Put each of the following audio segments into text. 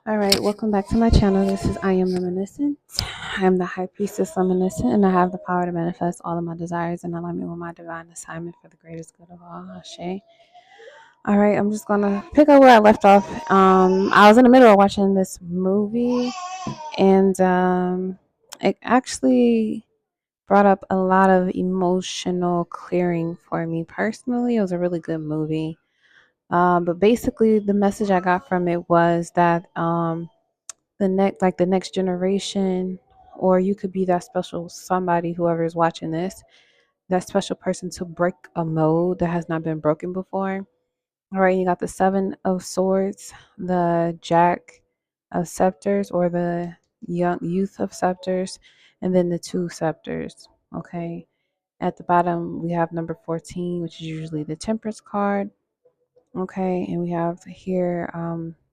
All right, welcome back to my channel. This is I Am Reminiscent. I am the High Priestess Reminiscent, and I have the power to manifest all of my desires in alignment with my divine assignment for the greatest good of all. Ashe. All right, I'm just gonna pick up where I left off. I was in the middle of watching this movie, and it actually brought up a lot of emotional clearing for me personally. It was a really good movie. But basically, the message I got from it was that the next generation, or you could be that special somebody, whoever is watching this, that special person to break a mode that has not been broken before. All right, you got the Seven of Swords, the Jack of Scepters, or the young youth of scepters, and then the two scepters. Okay, at the bottom we have number 14, which is usually the Temperance card. Okay, and we have here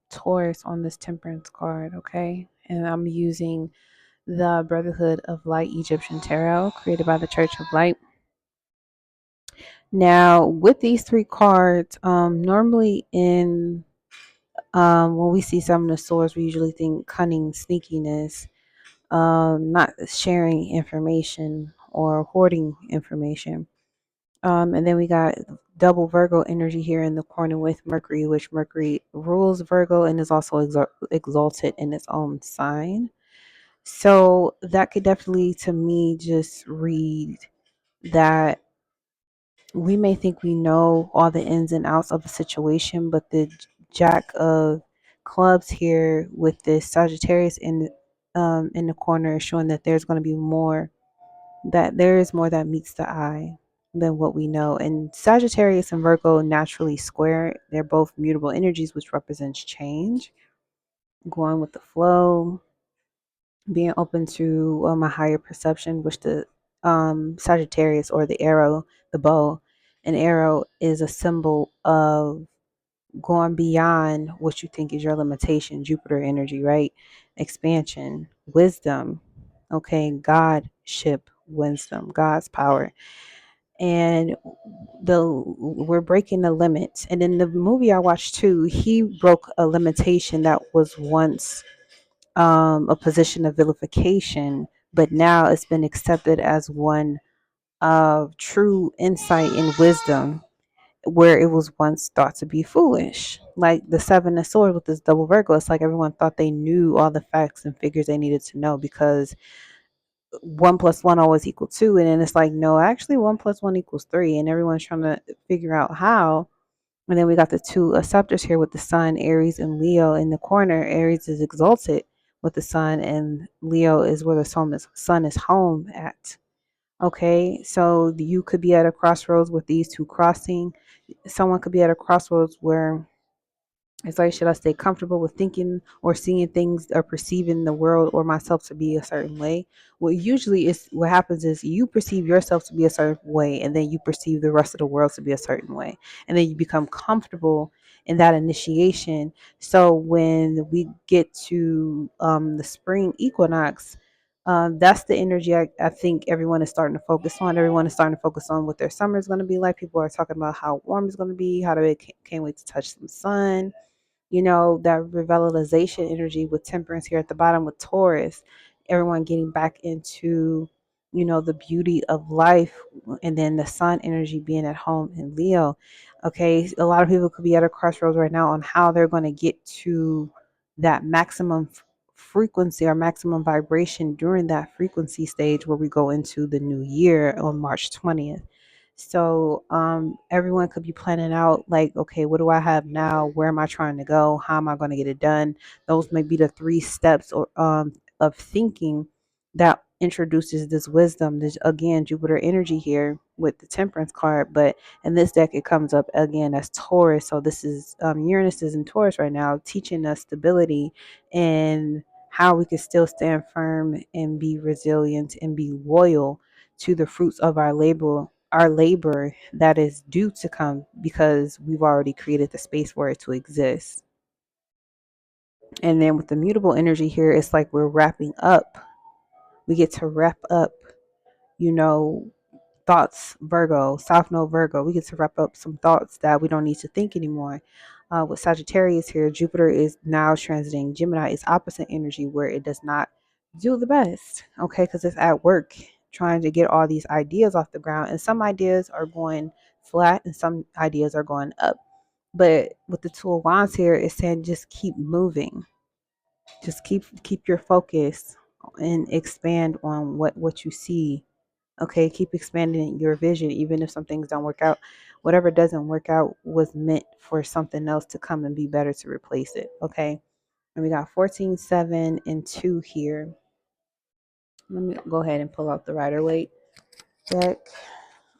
Taurus on this Temperance card. Okay, and I'm using the Brotherhood of Light Egyptian Tarot created by the Church of Light. Now, with these three cards, normally in when we see some of the swords, we usually think cunning, sneakiness, not sharing information or hoarding information. And then we got double Virgo energy here in the corner with Mercury, which Mercury rules Virgo and is also exalted in its own sign. So that could definitely, to me, just read that we may think we know all the ins and outs of a situation, but the Jack of Clubs here with this Sagittarius in the corner is showing that there's going to be more, that there is more that meets the eye than what we know. And Sagittarius and Virgo naturally square. They're both mutable energies, which represents change, going with the flow, being open to a higher perception, which the Sagittarius, or the arrow, the bow, an arrow is a symbol of going beyond what you think is your limitation. Jupiter energy, right? Expansion, wisdom, okay, Godship, wisdom, God's power. And we're breaking the limits. And in the movie I watched too, he broke a limitation that was once a position of vilification, but now it's been accepted as one of true insight and wisdom, where it was once thought to be foolish. Like the Seven of Swords with this double Virgo, it's like everyone thought they knew all the facts and figures they needed to know, because one plus one always equal two. And then it's like, no, actually one plus one equals three. And everyone's trying to figure out how. And then we got the two scepters here with the sun, Aries and Leo in the corner. Aries is exalted with the sun, and Leo is where the sun is home at. Okay, so you could be at a crossroads with these two crossing. Someone could be at a crossroads where it's like, should I stay comfortable with thinking or seeing things or perceiving the world or myself to be a certain way? Well, usually is what happens is you perceive yourself to be a certain way, and then you perceive the rest of the world to be a certain way. And then you become comfortable in that initiation. So when we get to the spring equinox, that's the energy I think everyone is starting to focus on. Everyone is starting to focus on what their summer is going to be like. People are talking about how warm it's going to be, how they can't wait to touch some sun, that revitalization energy with Temperance here at the bottom with Taurus, everyone getting back into, the beauty of life, and then the sun energy being at home in Leo. Okay, a lot of people could be at a crossroads right now on how they're going to get to that maximum frequency or maximum vibration during that frequency stage where we go into the new year on March 20th. So everyone could be planning out like, okay, what do I have now? Where am I trying to go? How am I going to get it done? Those may be the three steps or of thinking that introduces this wisdom. This again, Jupiter energy here with the Temperance card, but in this deck it comes up again as Taurus. So this is Uranus is in Taurus right now, teaching us stability and how we can still stand firm and be resilient and be loyal to the fruits of our labor that is due to come, because we've already created the space for it to exist. And then with the mutable energy here, it's like we're wrapping up. We get to wrap up, you know, thoughts, Virgo, South Node Virgo. We get to wrap up some thoughts that we don't need to think anymore. With Sagittarius here, Jupiter is now transiting Gemini. It's opposite energy where it does not do the best, okay, because it's at work trying to get all these ideas off the ground. And some ideas are going flat and some ideas are going up. But with the Two of Wands here, it's saying just keep moving. Just keep your focus and expand on what you see. Okay, keep expanding your vision, even if some things don't work out. Whatever doesn't work out was meant for something else to come and be better to replace it. Okay, and we got 14, 7, and 2 here. Let me go ahead and pull out the Rider Waite deck.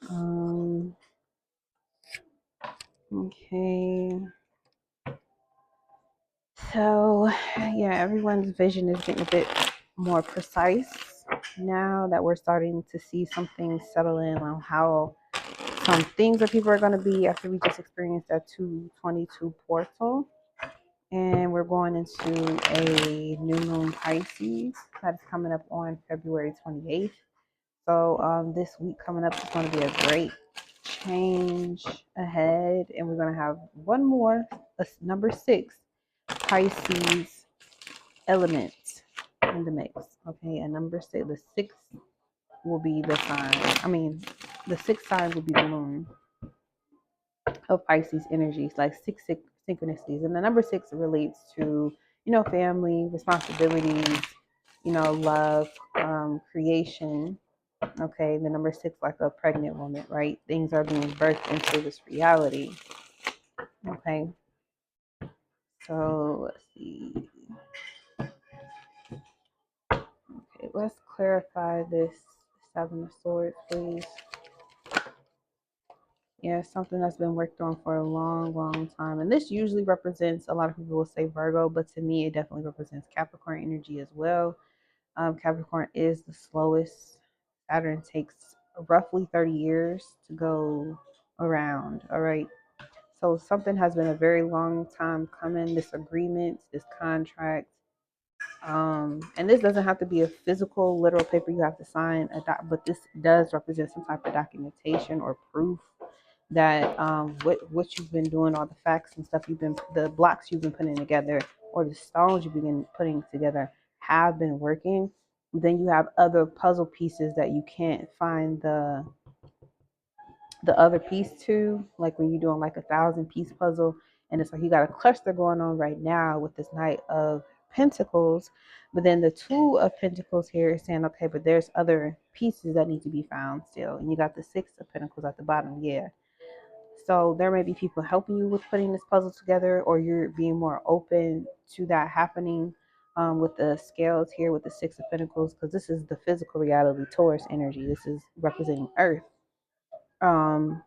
Um, okay. So, yeah, everyone's vision is getting a bit more precise now that we're starting to see some things settle in on how some things that people are going to be after we just experienced that 222 portal. And we're going into a new moon Pisces that is coming up on February 28th. So this week coming up is going to be a great change ahead. And we're going to have one more, number 6, Pisces element in the mix. Okay, and number 6, the 6 will be the sign. The 6th sign will be the moon of Pisces energies, like six synchronicities. And the number 6 relates to, family, responsibilities, love, creation. Okay, the number 6, like a pregnant woman, right? Things are being birthed into this reality. Okay, so let's see. Okay, let's clarify this 7 of Swords, please. Yeah, something that's been worked on for a long, long time. And this usually represents, a lot of people will say Virgo, but to me, it definitely represents Capricorn energy as well. Capricorn is the slowest. Saturn takes roughly 30 years to go around. All right. So something has been a very long time coming, this agreement, this contract. And this doesn't have to be a physical, literal paper you have to sign, but this does represent some type of documentation or proof that what you've been doing, all the facts and stuff the blocks you've been putting together, or the stones you've been putting together have been working. Then you have other puzzle pieces that you can't find the other piece to, like when you're doing like a 1,000-piece puzzle, and it's like you got a cluster going on right now with this Knight of Pentacles, but then the Two of Pentacles here is saying, okay, but there's other pieces that need to be found still, and you got the Six of Pentacles at the bottom. Yeah, so there may be people helping you with putting this puzzle together, or you're being more open to that happening. With the scales here with the Six of Pentacles, because this is the physical reality, Taurus energy. This is representing Earth,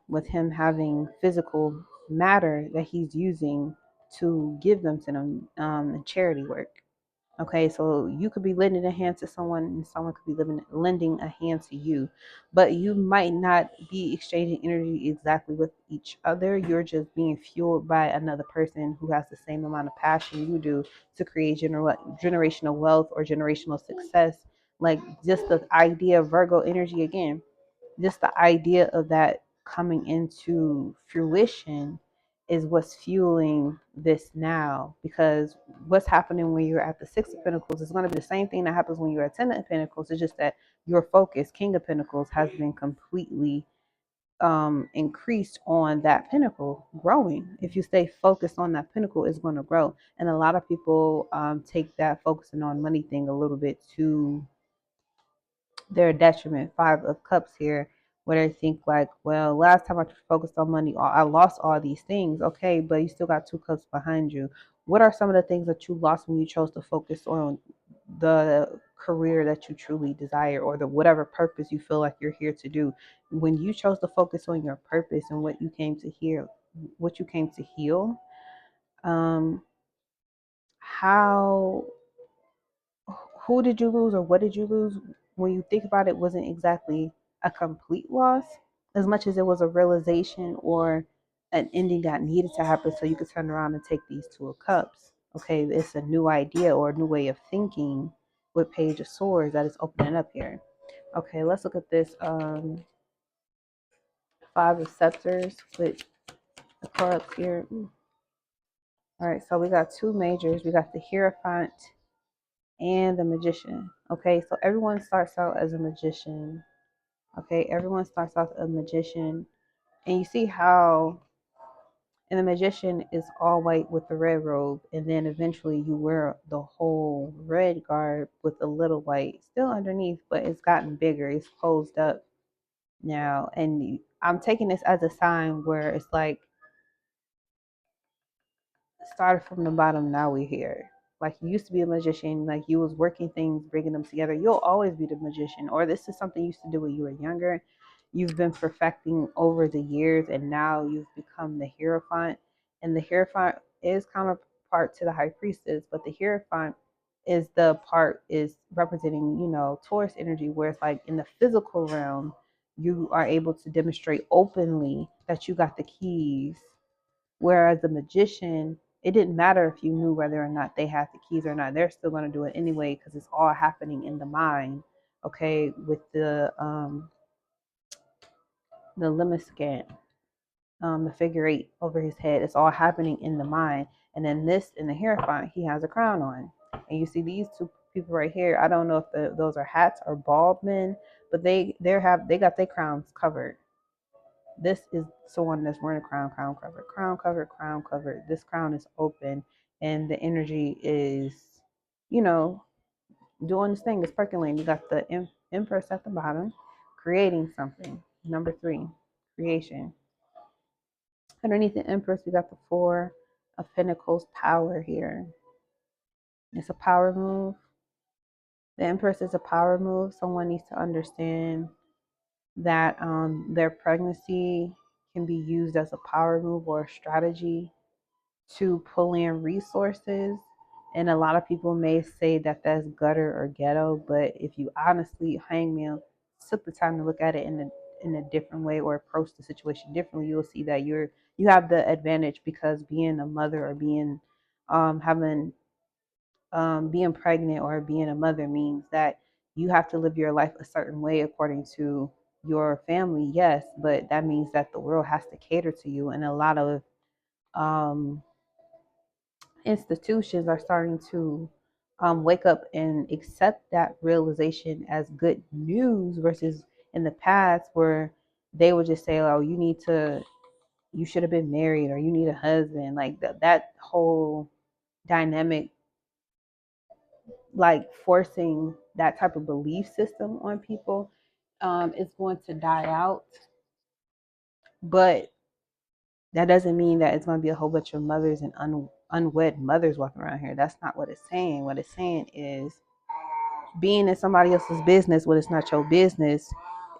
with him having physical matter that he's using to give them to them, in charity work. Okay, so you could be lending a hand to someone, and someone could be lending a hand to you, but you might not be exchanging energy exactly with each other. You're just being fueled by another person who has the same amount of passion you do to create generational wealth or generational success. Like just the idea of Virgo energy again, just the idea of that coming into fruition is what's fueling this now. Because what's happening when you're at the Six of Pentacles is going to be the same thing that happens when you're at Ten of Pentacles. It's just that your focus, King of Pentacles, has been completely increased on that pinnacle growing. If you stay focused on that pinnacle, it's going to grow. And a lot of people take that focusing on money thing a little bit too their detriment. 5 of Cups here, where they think like, well, last time I focused on money, I lost all these things. Okay, but you still got 2 cups behind you. What are some of the things that you lost when you chose to focus on the career that you truly desire, or the whatever purpose you feel like you're here to do? When you chose to focus on your purpose and what you came to hear, what you came to heal, um, how who did you lose or what did you lose? When you think about it, wasn't exactly a complete loss as much as it was a realization or an ending that needed to happen so you could turn around and take these 2 of Cups. Okay, it's a new idea or a new way of thinking with Page of Swords that is opening up here. Okay, let's look at this 5 of Scepters with the cards here. All right, so we got two majors. We got the Hierophant and the Magician. Okay, so everyone starts out as a magician. Okay, everyone starts out a magician. And you see how and the magician is all white with the red robe, and then eventually you wear the whole red garb with a little white still underneath, but it's gotten bigger. It's closed up now, and I'm taking this as a sign where it's like started from the bottom. Now we're here. Like you used to be a magician, like you was working things, bringing them together. You'll always be the magician, or this is something you used to do when you were younger. You've been perfecting over the years, and now you've become the Hierophant. And the Hierophant is counterpart to the High Priestess, but the Hierophant is the part is representing, Taurus energy, where it's like in the physical realm, you are able to demonstrate openly that you got the keys. Whereas the magician, it didn't matter if you knew whether or not they had the keys or not. They're still going to do it anyway because it's all happening in the mind. Okay, with the lemniscate, the figure eight over his head, it's all happening in the mind. And then this in the hierophant, he has a crown on. And you see these two people right here. I don't know if those are hats or bald men, but they got their crowns covered. This is someone that's wearing a crown, crown covered, crown covered, crown covered. This crown is open, and the energy is, you know, doing this thing. It's percolating. You got the Empress at the bottom, creating something. Number three, creation. Underneath the Empress, we got the Four of Pentacles, power here. It's a power move. The Empress is a power move. Someone needs to understand that their pregnancy can be used as a power move or a strategy to pull in resources. And a lot of people may say that that's gutter or ghetto, but if you honestly hangman took the time to look at it in a different way or approach the situation differently, you'll see that you have the advantage because being a mother or being having being pregnant or being a mother means that you have to live your life a certain way according to your family, yes, but that means that the world has to cater to you, and a lot of um, institutions are starting to wake up and accept that realization as good news versus in the past where they would just say, oh, you should have been married or you need a husband. Like that whole dynamic, like forcing that type of belief system on people is going to die out. But that doesn't mean that it's going to be a whole bunch of mothers and unwed mothers walking around here. That's not what it's saying. What it's saying is being in somebody else's business when it's not your business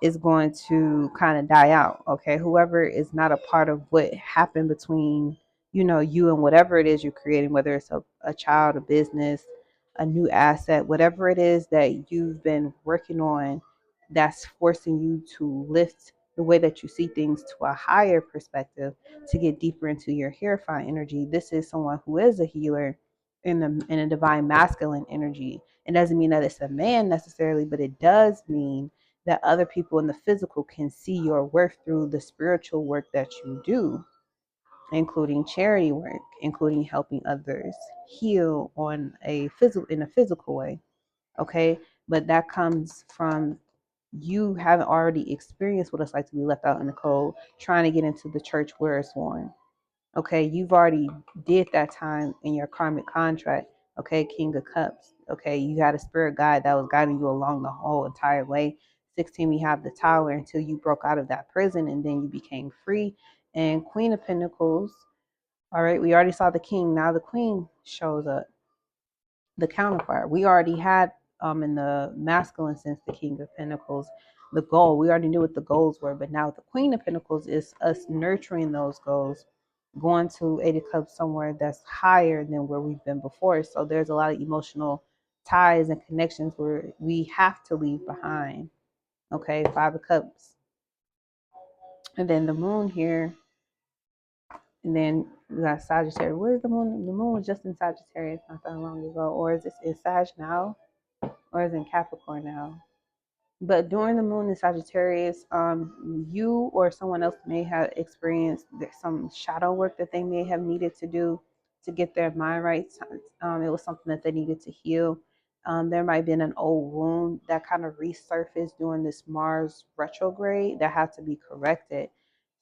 is going to kind of die out. Okay. Whoever is not a part of what happened between, you and whatever it is you're creating, whether it's a child, a business, a new asset, whatever it is that you've been working on that's forcing you to lift the way that you see things to a higher perspective to get deeper into your hierophant energy. This is someone who is a healer in a divine masculine energy. It doesn't mean that it's a man necessarily, but it does mean that other people in the physical can see your worth through the spiritual work that you do, including charity work, including helping others heal in a physical way. Okay. But that comes from you haven't already experienced what it's like to be left out in the cold, trying to get into the church where it's warm. Okay, you've already did that time in your karmic contract. Okay, King of Cups. Okay, you had a spirit guide that was guiding you along the whole entire way. 16, we have the Tower until you broke out of that prison and then you became free. And Queen of Pentacles. All right, we already saw the King. Now the Queen shows up, the counterpart. We already had in the masculine sense the King of Pentacles, the goal. We already knew what the goals were, but now the Queen of Pentacles is us nurturing those goals, going to Eight of Cups somewhere that's higher than where we've been before. So there's a lot of emotional ties and connections where we have to leave behind. Okay, Five of Cups. And then the moon here. And then we got Sagittarius. Where's the moon? The moon was just in Sagittarius not that long ago. Or is this in Sag now? Or is in Capricorn now? But during the moon in Sagittarius, you or someone else may have experienced some shadow work that they may have needed to do to get their mind right. It was something that they needed to heal. There might have been an old wound that kind of resurfaced during this Mars retrograde that had to be corrected.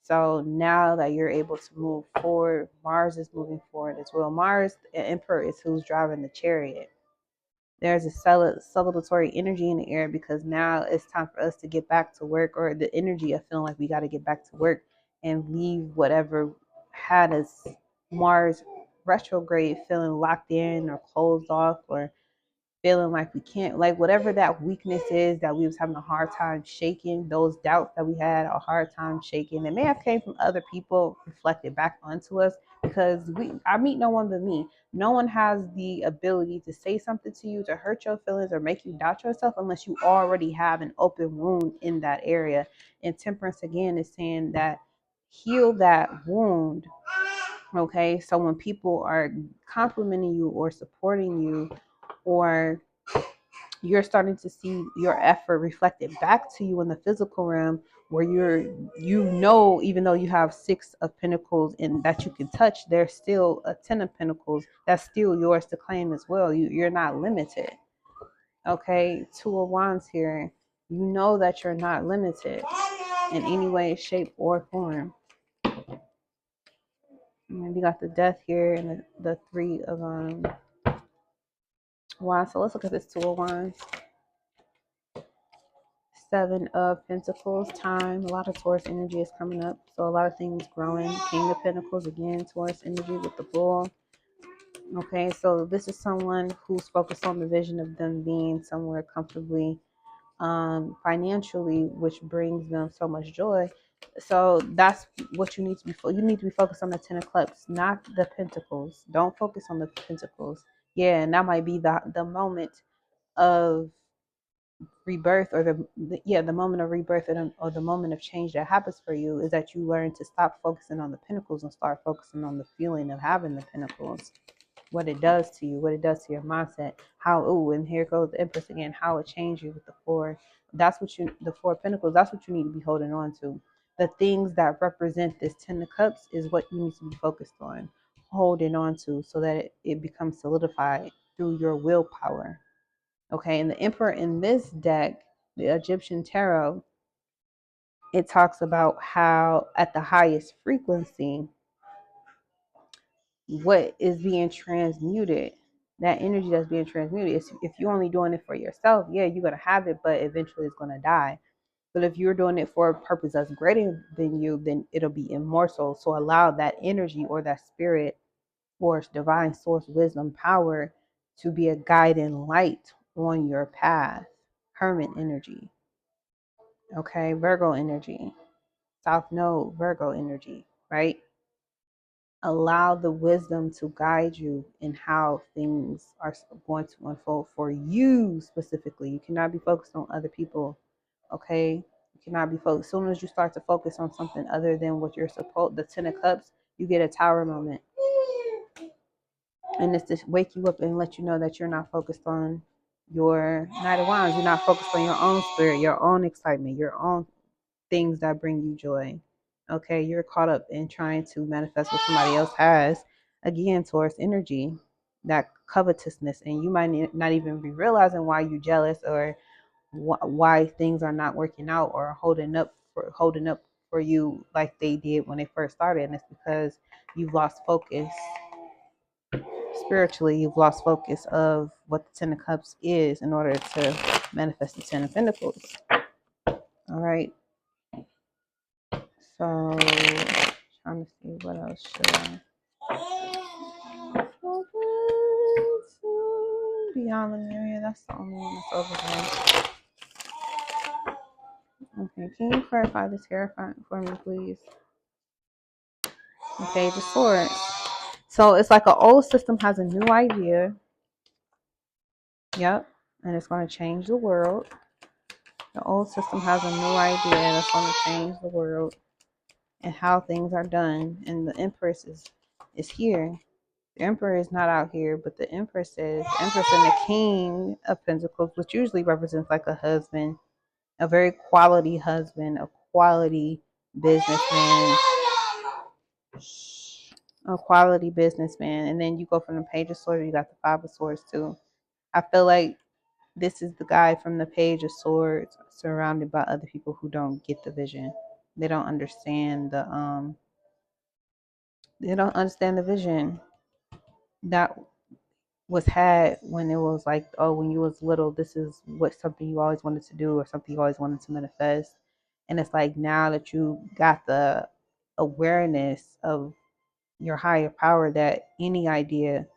So now that you're able to move forward, Mars is moving forward as well. Mars, the Emperor, is who's driving the chariot. There's a celebratory energy in the air because now it's time for us to get back to work, or the energy of feeling like we got to get back to work and leave whatever had us Mars retrograde feeling locked in or closed off, or feeling like we can't, like whatever that weakness is that we was having a hard time shaking, those doubts that we had a hard time shaking, it may have came from other people reflected back onto us, because I meet no one but me. No one has the ability to say something to you to hurt your feelings or make you doubt yourself unless you already have an open wound in that area. And temperance again is saying that heal that wound. Okay, so when people are complimenting you or supporting you, or you're starting to see your effort reflected back to you in the physical realm, where even though you have 6 of Pentacles and that you can touch, there's still a 10 of Pentacles that's still yours to claim as well. You're not limited. Okay, 2 of Wands here. You know that you're not limited in any way, shape, or form. And you got the Death here and the 3 of Wands. So let's look at this 2 of Wands. 7 of Pentacles, time. A lot of Taurus energy is coming up. So a lot of things growing. King of Pentacles, again, Taurus energy with the bull. Okay, so this is someone who's focused on the vision of them being somewhere comfortably financially, which brings them so much joy. So that's what you need to be. You need to be focused on the 10 of Cups, not the Pentacles. Don't focus on the Pentacles. Yeah, and that might be the moment of rebirth, or the moment of rebirth, or the moment of change that happens for you, is that you learn to stop focusing on the Pentacles and start focusing on the feeling of having the Pentacles, what it does to you, what it does to your mindset, and here goes the Empress again, how it changed you with the the 4 of Pentacles. That's what you need to be holding on to. The things that represent this 10 of Cups is what you need to be focused on, holding on to, so that it becomes solidified through your willpower. Okay, and the Emperor in this deck, the Egyptian tarot, it talks about how at the highest frequency, what is being transmuted, that energy that's being transmuted. If you're only doing it for yourself, yeah, you're going to have it, but eventually it's going to die. But if you're doing it for a purpose that's greater than you, then it'll be immortal. So allow that energy, or that spirit, force, divine source, wisdom, power, to be a guiding light on your path. Hermit energy. Okay, Virgo energy, South Node, Virgo energy, right? Allow the wisdom to guide you in how things are going to unfold for you specifically. You cannot be focused on other people, okay? You cannot be focused. As soon as you start to focus on something other than what you're supposed, the 10 of Cups, you get a tower moment. And it's to wake you up and let you know that you're not focused on your Knight of Wands. You're not focused on your own spirit, your own excitement, your own things that bring you joy. Okay, you're caught up in trying to manifest what somebody else has. Again, Taurus energy, that covetousness, and you might not even be realizing why you're jealous, or why things are not working out, or holding up for you like they did when they first started. And it's because you've lost focus spiritually. You've lost focus of what the 10 of Cups is in order to manifest the 10 of Pentacles. All right. So, trying to see what else should I. Beyond Lemuria, that's the only one that's over there. Okay, can you clarify this here for me, please? Okay, the Swords. So it's like an old system has a new idea. Yep, and it's going to change the world. The old system has a new idea that's going to change the world and how things are done. And the Empress is here. The Emperor is not out here, but the Empress is. The Empress and the King of Pentacles, which usually represents like a husband, a very quality husband, a quality businessman. a quality businessman. And then you go from the Page of Swords, you got the Five of Swords too. I feel like this is the guy from the Page of Swords surrounded by other people who don't get the vision. They don't understand the vision that was had when it was like, oh, when you was little, this is what something you always wanted to do or something you always wanted to manifest. And it's like now that you got the awareness of your higher power, that any idea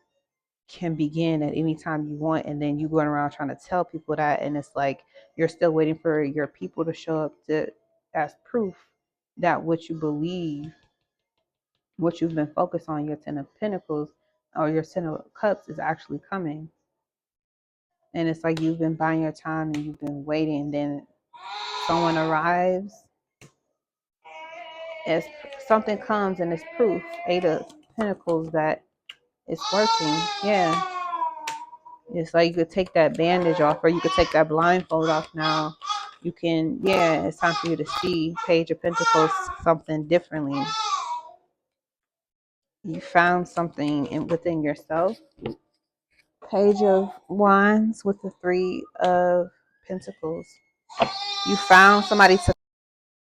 can begin at any time you want, and then you going around trying to tell people that, and it's like you're still waiting for your people to show up to as proof that what you believe, what you've been focused on, your Ten of Pentacles or your Ten of Cups, is actually coming. And it's like you've been buying your time and you've been waiting, and then someone arrives, as something comes and it's proof, Eight of Pentacles, that it's working. Yeah. It's like you could take that bandage off, or you could take that blindfold off now. You can, yeah, it's time for you to see Page of Pentacles something differently. You found something within yourself. Page of Wands with the Three of Pentacles. You found somebody to